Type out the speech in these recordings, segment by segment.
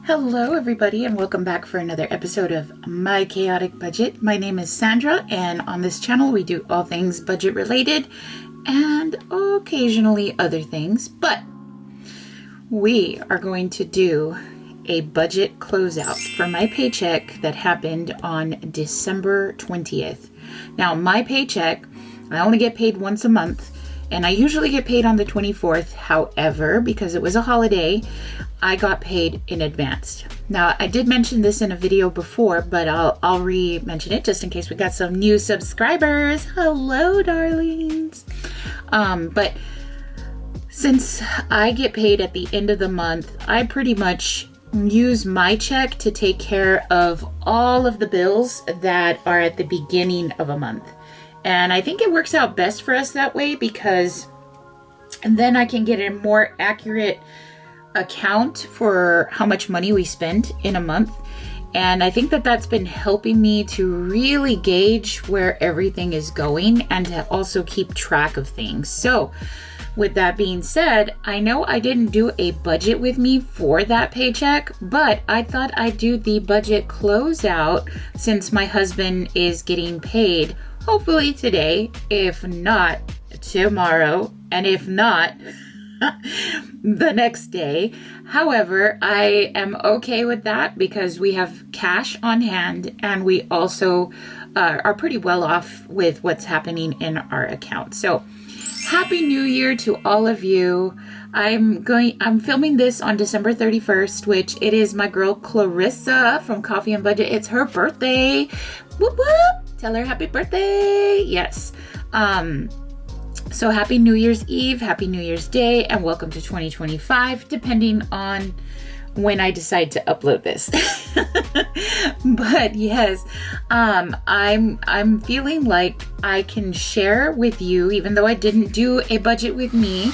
Hello everybody and welcome back for another episode of My Chaotic Budget. My name is Sandra and on this channel we do all things budget related and occasionally other things, but we are going to do a budget closeout for my paycheck that happened on December 20th. Now my paycheck, I only get paid once a month and I usually get paid on the 24th. However, because it was a holiday, I got paid in advance. Now, I did mention this in a video before, but I'll re-mention it just in case we got some new subscribers. Hello, darlings. But since I get paid at the end of the month, I pretty much use my check to take care of all of the bills that are at the beginning of a month. And I think it works out best for us that way because then I can get a more accurate account for how much money we spend in a month. And I think that that's been helping me to really gauge where everything is going and to also keep track of things. So with that being said, I know I didn't do a budget with me for that paycheck, but I thought I'd do the budget closeout since my husband is getting paid hopefully today, if not tomorrow, and if not the next day. However, I am okay with that because we have cash on hand and we also are pretty well off with what's happening in our account. So Happy New Year to all of you. I'm filming this on December 31st, which it is my girl Clarissa from Coffee and Budget. It's her birthday. Whoop whoop. Tell her happy birthday. Yes. So happy New Year's Eve, happy New Year's Day, and welcome to 2025, depending on when I decide to upload this. But yes, I'm feeling like I can share with you, even though I didn't do a budget with me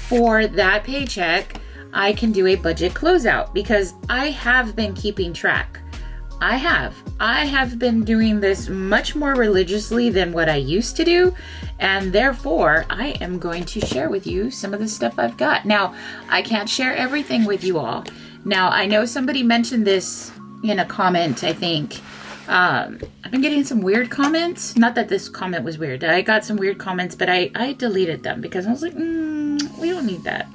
for that paycheck, I can do a budget closeout because I have been keeping track. I have been doing this much more religiously than what I used to do, and therefore I am going to share with you some of the stuff I've got. Now, I can't share everything with you all. Now, I know somebody mentioned this in a comment, I think. I've been getting some weird comments. Not that this comment was weird. I got some weird comments, but I deleted them because I was like, we don't need that.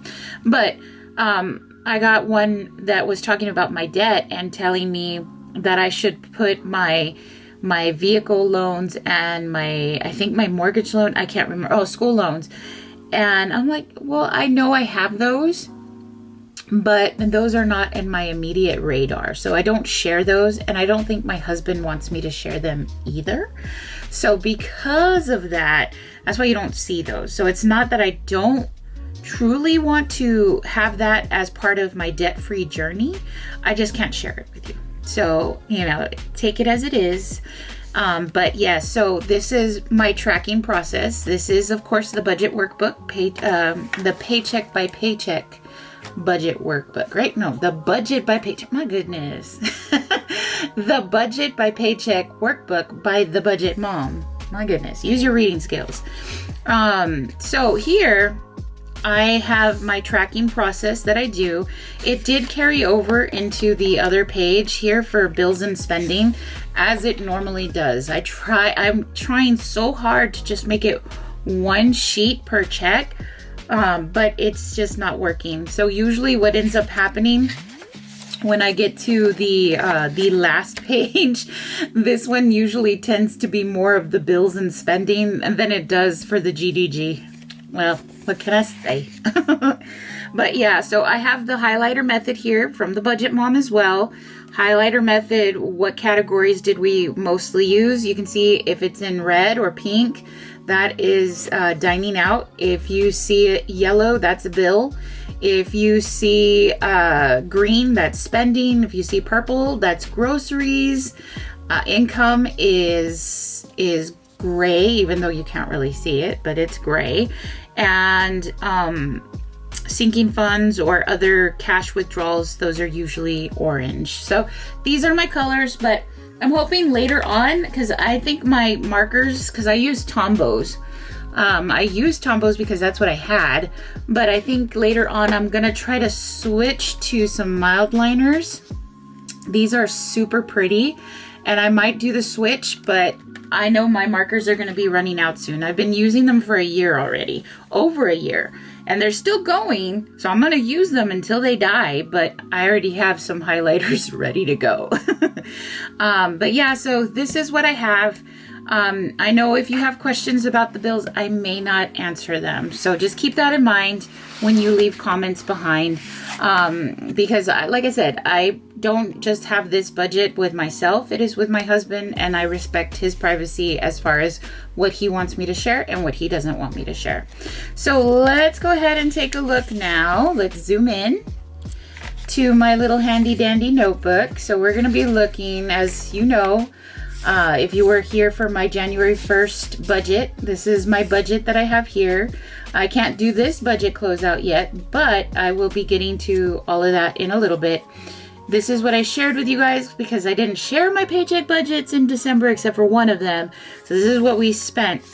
But I got one that was talking about my debt and telling me that I should put my vehicle loans and I think my mortgage loan, I can't remember, school loans. And I'm like, well, I know I have those, but those are not in my immediate radar. So I don't share those, and I don't think my husband wants me to share them either. So because of that, that's why you don't see those. So it's not that I don't truly want to have that as part of my debt-free journey. I just can't share it with you. So, take it as it is. But yeah, so this is my tracking process. This is, of course, the budget workbook, the paycheck by paycheck budget workbook, right? No, the budget by paycheck. My goodness. The budget by paycheck workbook by the budget mom. My goodness. Use your reading skills. So here I have my tracking process that I do. It did carry over into the other page here for bills and spending, as it normally does. I'm trying so hard to just make it one sheet per check, but it's just not working. So usually what ends up happening when I get to the last page, this one usually tends to be more of the bills and spending than it does for the GDG. Well, what can I say? But yeah, so I have the highlighter method here from the Budget Mom as well. Highlighter method, what categories did we mostly use? You can see if it's in red or pink, that is dining out. If you see yellow, that's a bill. If you see green, that's spending. If you see purple, that's groceries. Income is gray, even though you can't really see it, but it's gray. And sinking funds or other cash withdrawals, those are usually orange. So these are my colors, but I'm hoping later on, because I think my markers, because I use Tombows I used Tombows because that's what I had, but I think later on I'm gonna try to switch to some mild liners. These are super pretty, and I might do the switch, but I know my markers are gonna be running out soon. I've been using them for a year already, over a year, and they're still going, so I'm gonna use them until they die, but I already have some highlighters ready to go. But yeah, so this is what I have. I know if you have questions about the bills, I may not answer them. So just keep that in mind when you leave comments behind. Because like I said, I don't just have this budget with myself. It is with my husband, and I respect his privacy as far as what he wants me to share and what he doesn't want me to share. So let's go ahead and take a look now. Let's zoom in to my little handy dandy notebook. So we're going to be looking, as you know, if you were here for my January 1st budget, this is my budget that I have here. I can't do this budget closeout yet, but I will be getting to all of that in a little bit. This is what I shared with you guys because I didn't share my paycheck budgets in December except for one of them. So this is what we spent.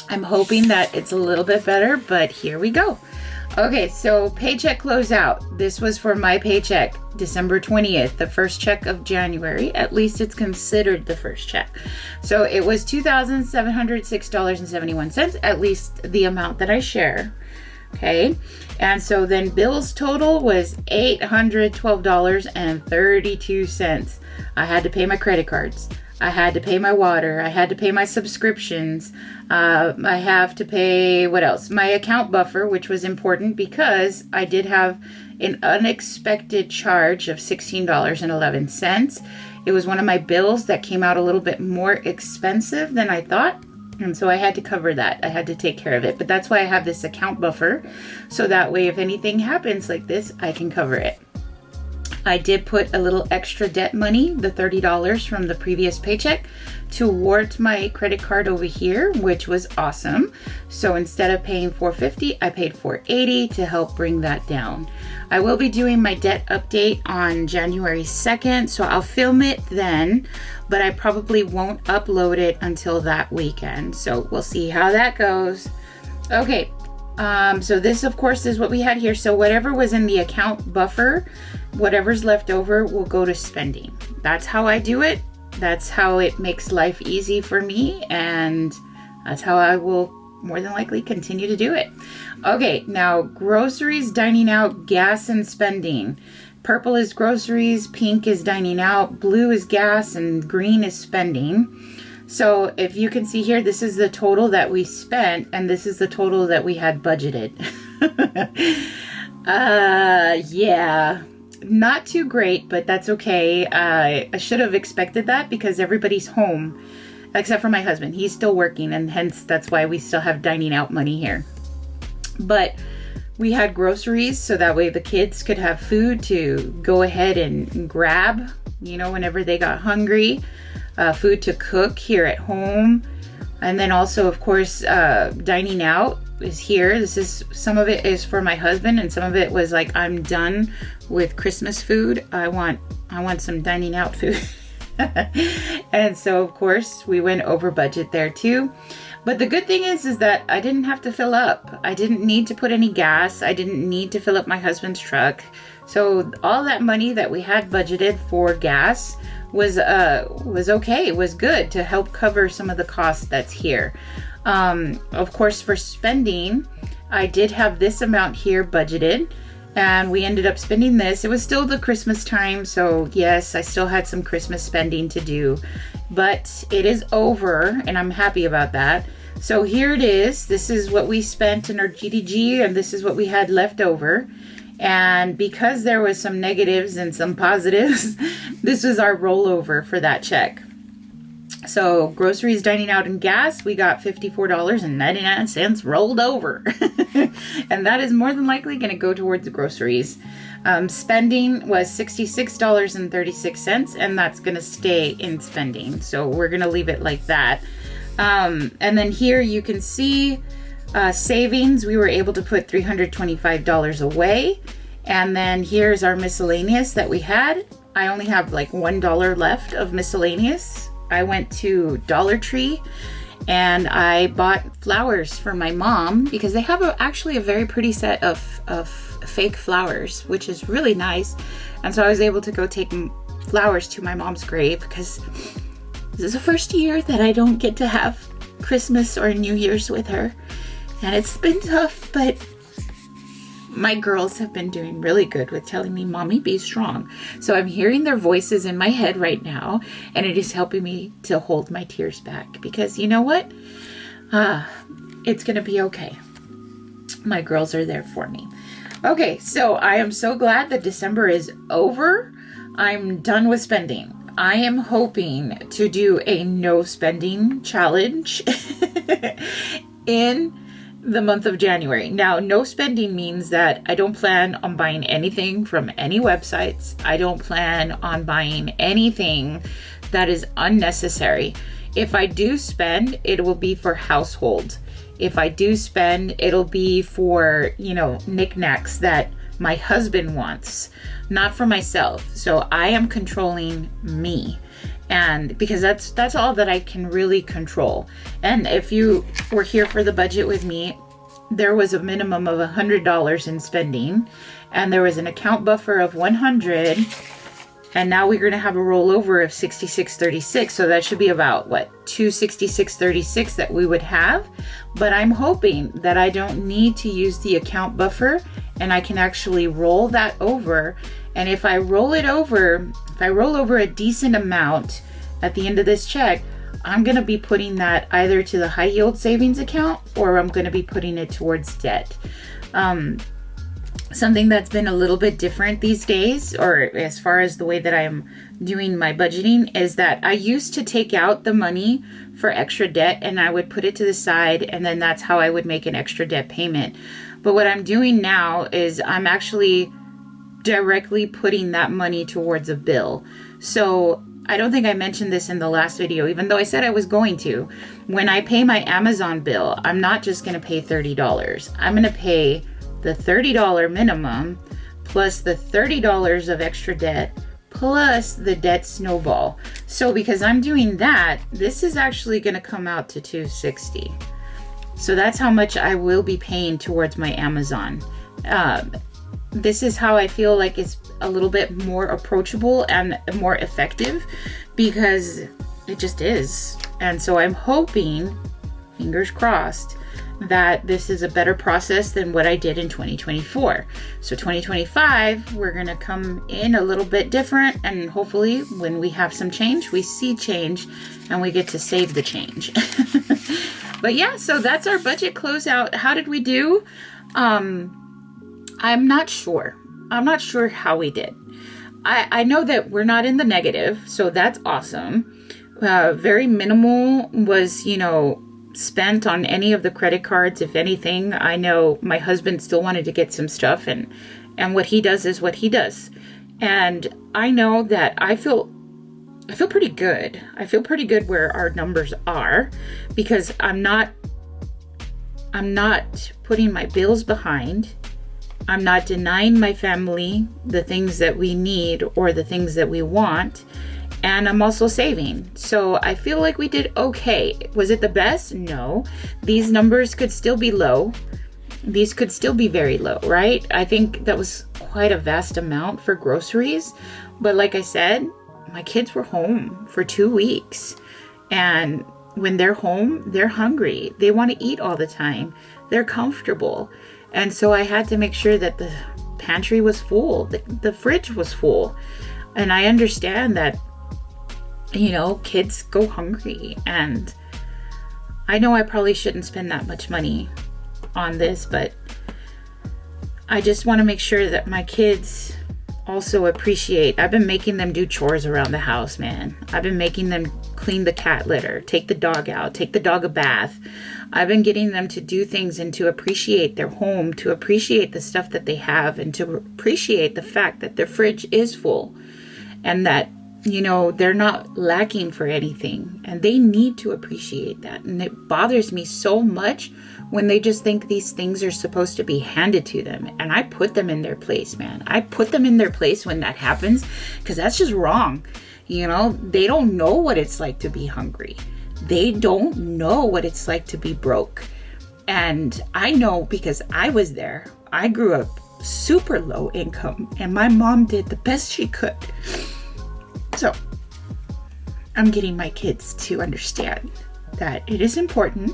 I'm hoping that it's a little bit better, but here we go. Okay, so paycheck closeout. This was for my paycheck, December 20th, the first check of January. At least it's considered the first check. So it was $2,706.71, at least the amount that I share. Okay, and so then bills total was $812.32. I had to pay my credit cards. I had to pay my water. I had to pay my subscriptions. I have to pay, what else? My account buffer, which was important because I did have an unexpected charge of $16.11. It was one of my bills that came out a little bit more expensive than I thought. And so I had to cover that. I had to take care of it. But that's why I have this account buffer. So that way, if anything happens like this, I can cover it. I did put a little extra debt money, the $30 from the previous paycheck, towards my credit card over here, which was awesome. So instead of paying $450, I paid $480 to help bring that down. I will be doing my debt update on January 2nd, so I'll film it then, but I probably won't upload it until that weekend. So we'll see how that goes. Okay, so this of course is what we had here. So whatever was in the account buffer, whatever's left over will go to spending. That's how I do it. That's how it makes life easy for me, and that's how I will more than likely continue to do it. Okay, now groceries, dining out, gas, and spending. Purple is groceries, pink is dining out, blue is gas, and green is spending. So if you can see here, this is the total that we spent, and this is the total that we had budgeted. Yeah, not too great, but that's okay. I should have expected that because everybody's home, except for my husband. He's still working, and hence that's why we still have dining out money here. But we had groceries, so that way the kids could have food to go ahead and grab, you know, whenever they got hungry. Food to cook here at home. And then also, of course, dining out is here. This is, some of it is for my husband, and some of it was like, I'm done with Christmas food. I want some dining out food. And so of course we went over budget there too. But the good thing is that I didn't have to fill up. I didn't need to put any gas. I didn't need to fill up my husband's truck. So all that money that we had budgeted for gas was okay. It was good to help cover some of the costs that's here. Of course, for spending, I did have this amount here budgeted, and we ended up spending this. It was still the Christmas time, so yes, I still had some Christmas spending to do, but it is over, and I'm happy about that. So here it is. This is what we spent in our GDG, and this is what we had left over. And because there was some negatives and some positives, this was our rollover for that check. So groceries, dining out, and gas, we got $54.99 rolled over. And that is more than likely going to go towards the groceries. Spending was $66.36, and that's going to stay in spending. So we're going to leave it like that. And then here you can see savings. We were able to put $325 away. And then here's our miscellaneous that we had. I only have like $1 left of miscellaneous. I went to Dollar Tree And I bought flowers for my mom because they have actually a very pretty set of fake flowers, which is really nice. And so I was able to go take flowers to my mom's grave because this is the first year that I don't get to have Christmas or New Year's with her. And it's been tough, but my girls have been doing really good with telling me, Mommy, be strong. So I'm hearing their voices in my head right now, and it is helping me to hold my tears back because you know what? It's going to be okay. My girls are there for me. Okay, so I am so glad that December is over. I'm done with spending. I am hoping to do a no spending challenge in the month of January. Now, no spending means that I don't plan on buying anything from any websites. I don't plan on buying anything that is unnecessary. If I do spend, it will be for household. If I do spend, it'll be for, knickknacks that my husband wants, not for myself. So I am controlling me. And because that's all that I can really control. And if you were here for the budget with me, there was a minimum of $100 in spending, and there was an account buffer of 100, and now we're going to have a rollover of 66.36. So that should be about what, 266.36 that we would have. But I'm hoping that I don't need to use the account buffer, and I can actually roll that over. And if I roll over a decent amount at the end of this check, I'm going to be putting that either to the high yield savings account, or I'm going to be putting it towards debt. Something that's been a little bit different these days, or as far as the way that I'm doing my budgeting, is that I used to take out the money for extra debt and I would put it to the side, and then that's how I would make an extra debt payment. But what I'm doing now is I'm actually directly putting that money towards a bill. So I don't think I mentioned this in the last video, even though I said I was going to. When I pay my Amazon bill, I'm not just going to pay $30. I'm going to pay the $30 minimum plus the $30 of extra debt plus the debt snowball. So because I'm doing that, this is actually going to come out to $260. So that's how much I will be paying towards my Amazon. This is how I feel like it's a little bit more approachable and more effective, because it just is. And so I'm hoping, fingers crossed, that this is a better process than what I did in 2024. So 2025, we're going to come in a little bit different, and hopefully when we have some change, we see change and we get to save the change. But yeah, so that's our budget closeout. How did we do? I'm not sure. I'm not sure how we did. I know that we're not in the negative, so that's awesome. Very minimal was, spent on any of the credit cards. If anything, I know my husband still wanted to get some stuff, and what he does is what he does. And I know that I feel pretty good. I feel pretty good where our numbers are, because I'm not putting my bills behind. I'm not denying my family the things that we need or the things that we want. And I'm also saving. So I feel like we did okay. Was it the best? No. These numbers could still be low. These could still be very low, right? I think that was quite a vast amount for groceries. But like I said, my kids were home for 2 weeks. And when they're home, they're hungry. They want to eat all the time. They're comfortable. And so I had to make sure that the pantry was full, the fridge was full. And I understand that, kids go hungry. And I know I probably shouldn't spend that much money on this, but I just want to make sure that my kids also appreciate. I've been making them do chores around the house, man. I've been making them clean the cat litter, take the dog out, take the dog a bath. I've been getting them to do things and to appreciate their home, to appreciate the stuff that they have, and to appreciate the fact that their fridge is full, and that, they're not lacking for anything, and they need to appreciate that. And it bothers me so much when they just think these things are supposed to be handed to them. And I put them in their place, man. I put them in their place when that happens, because that's just wrong. They don't know what it's like to be hungry. They don't know what it's like to be broke. And I know because I was there. I grew up super low income, and my mom did the best she could. So I'm getting my kids to understand that it is important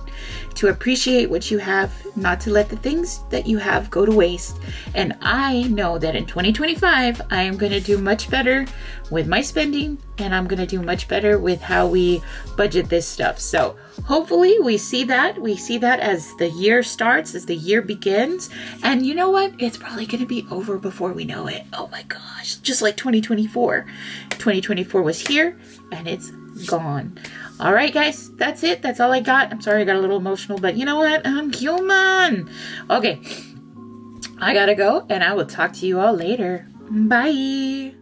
to appreciate what you have, not to let the things that you have go to waste. And I know that in 2025, I am going to do much better with my spending, and I'm going to do much better with how we budget this stuff. So hopefully we see that as the year starts, as the year begins. And you know what? It's probably going to be over before we know it. Oh my gosh. Just like 2024. 2024 was here and it's gone. All right, guys, that's it. That's all I got. I'm sorry I got a little emotional, but you know what? I'm human. Okay, I gotta go, and I will talk to you all later. Bye.